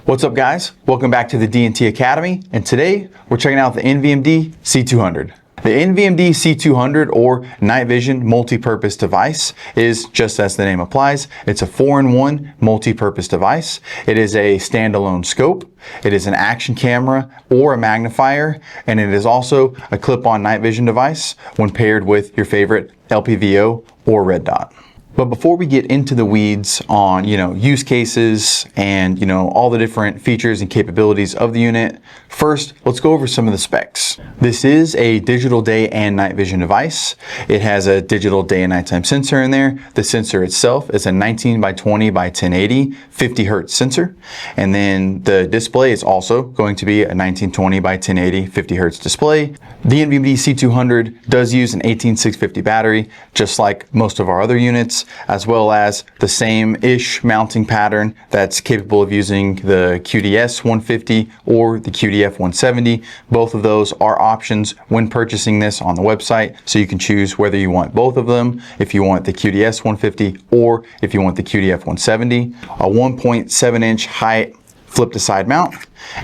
What's up guys? Welcome back to the DNT Academy, and today we're checking out the NVMD C200. The NVMD C200, or night vision multi-purpose device, is just as the name applies. It's a 4-in-1 multi-purpose device. It is a standalone scope. It is an action camera or a magnifier, and it is also a clip-on night vision device when paired with your favorite LPVO or red dot. But before we get into the weeds on, use cases and, all the different features and capabilities of the unit, first, let's go over some of the specs. This is a digital day and night vision device. It has a digital day and nighttime sensor in there. The sensor itself is a 19 by 20 by 1080 50 hertz sensor. And then the display is also going to be a 1920 by 1080 50 hertz display. The NVMD C200 does use an 18650 battery, just like most of our other units, as well as the same-ish mounting pattern that's capable of using the QDS 150 or the QDF 170. Both of those are options when purchasing this on the website, so you can choose whether you want both of them, if you want the QDS 150 or if you want the QDF 170. A 1.7-inch height flip-to-side mount,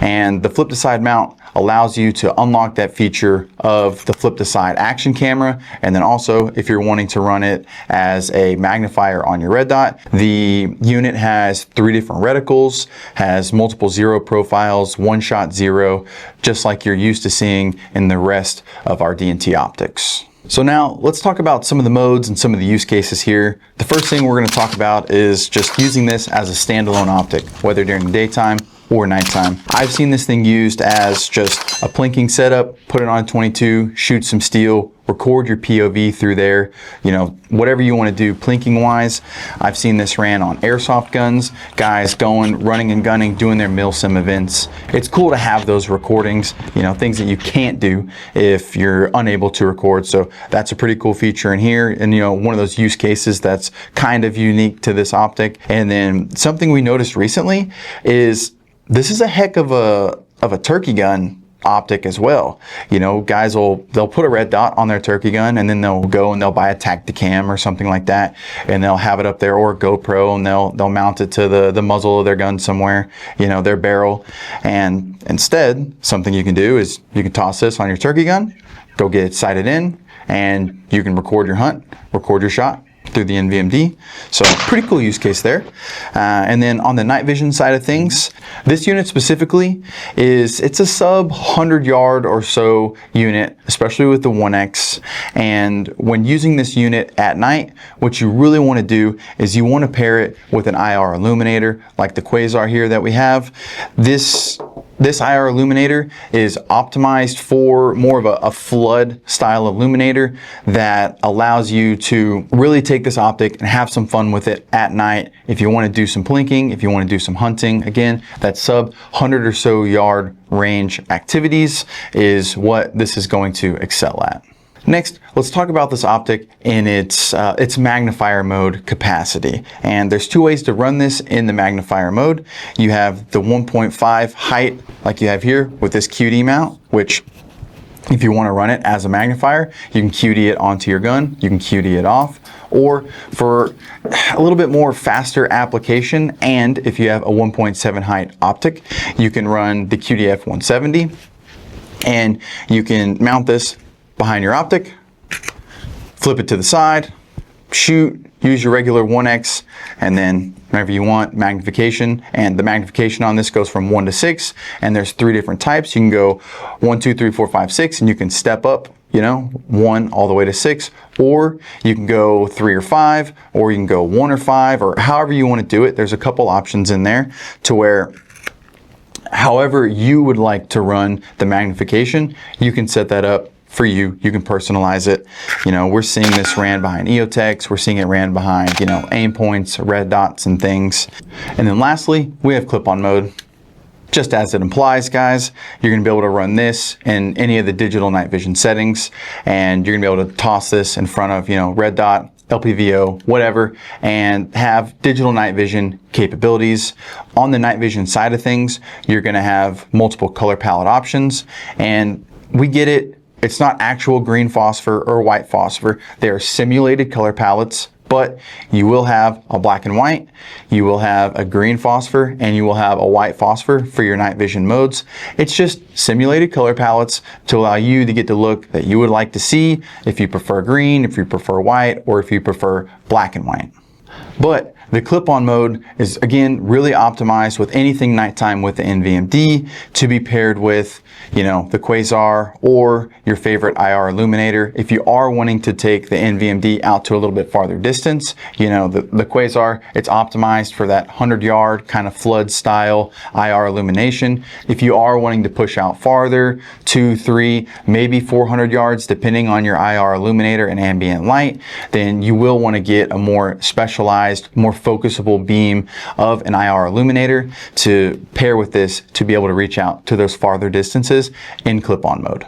and the flip-to-side mount allows you to unlock that feature of the flip-to-side action camera. And then also, if you're wanting to run it as a magnifier on your red dot, the unit has 3 different reticles, has multiple zero profiles, one-shot zero, just like you're used to seeing in the rest of our DNT optics. So now let's talk about some of the modes and some of the use cases here. The first thing we're going to talk about is just using this as a standalone optic, whether during the daytime or nighttime. I've seen this thing used as just a plinking setup, put it on a 22, shoot some steel, record your POV through there, whatever you want to do plinking wise. I've seen this ran on airsoft guns, guys going, running and gunning, doing their milsim events. It's cool to have those recordings, things that you can't do if you're unable to record. So that's a pretty cool feature in here. And one of those use cases that's kind of unique to this optic. And then something we noticed recently is this is a heck of a turkey gun optic as well. Guys they'll put a red dot on their turkey gun, and then they'll go and they'll buy a Tacticam or something like that, and they'll have it up there, or a GoPro, and they'll mount it to the muzzle of their gun somewhere, their barrel. And instead, something you can do is you can toss this on your turkey gun, go get it sighted in, and you can record your hunt, record your shot through the NVMD. So pretty cool use case there. And then on the night vision side of things, this unit specifically it's a sub 100 yard or so unit, especially with the 1X. And when using this unit at night, what you really want to do is you want to pair it with an IR illuminator like the Quasar here that we have. This IR illuminator is optimized for more of a flood style illuminator that allows you to really take this optic and have some fun with it at night. If you want to do some plinking, if you want to do some hunting, again, that sub 100 or so yard range activities is what this is going to excel at. Next, let's talk about this optic in its magnifier mode capacity. And there's 2 ways to run this in the magnifier mode. You have the 1.5 height, like you have here with this QD mount, which if you want to run it as a magnifier, you can QD it onto your gun, you can QD it off, or for a little bit more faster application, and if you have a 1.7 height optic, you can run the QDF 170, and you can mount this behind your optic, flip it to the side, shoot, use your regular 1X, and then whenever you want, magnification. And the magnification on this goes from 1 to 6, and there's 3 different types. You can go 1, 2, 3, 4, 5, 6, and you can step up, 1 all the way to 6, or you can go 3 or 5, or you can go 1 or 5, or however you want to do it. There's a couple options in there to where however you would like to run the magnification, you can set that up for you. You can personalize it. We're seeing this ran behind EOTechs. We're seeing it ran behind, aim points, red dots and things. And then lastly, we have clip-on mode. Just as it implies, guys, you're going to be able to run this in any of the digital night vision settings, and you're going to be able to toss this in front of, red dot, LPVO, whatever, and have digital night vision capabilities. On the night vision side of things, you're going to have multiple color palette options, and we get it. It's not actual green phosphor or white phosphor. They are simulated color palettes but you will have a black and white, you will have a green phosphor, and you will have a white phosphor for your night vision modes. It's just simulated color palettes to allow you to get the look that you would like to see if you prefer green, if you prefer white, or if you prefer black and white. But the clip-on mode is, again, really optimized with anything nighttime with the NVMD to be paired with, the Quasar or your favorite IR illuminator. If you are wanting to take the NVMD out to a little bit farther distance, the Quasar, it's optimized for that 100-yard kind of flood style IR illumination. If you are wanting to push out farther, 2, 3, maybe 400 yards, depending on your IR illuminator and ambient light, then you will want to get a more specialized, more focusable beam of an IR illuminator to pair with this to be able to reach out to those farther distances in clip-on mode.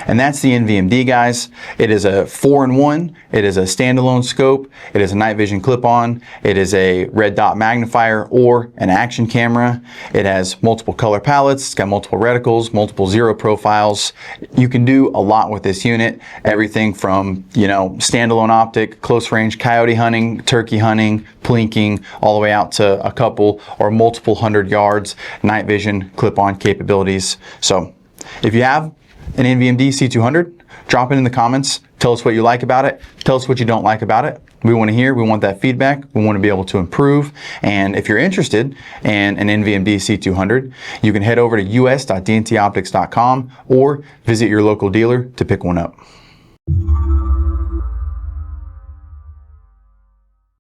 And that's the NVMD, guys. It is a 4-in-1. It is a standalone scope. It is a night vision clip-on. It is a red dot magnifier or an action camera. It has multiple color palettes. It's got multiple reticles, multiple zero profiles. You can do a lot with this unit. Everything from, standalone optic, close range coyote hunting, turkey hunting, plinking, all the way out to a couple or multiple 100 yards night vision clip-on capabilities. So if you have an NVMD C200, drop it in the comments. Tell us what you like about it. Tell us what you don't like about it. We want to hear, we want that feedback. We want to be able to improve. And if you're interested in an NVMD C200, you can head over to us.dntoptics.com or visit your local dealer to pick one up.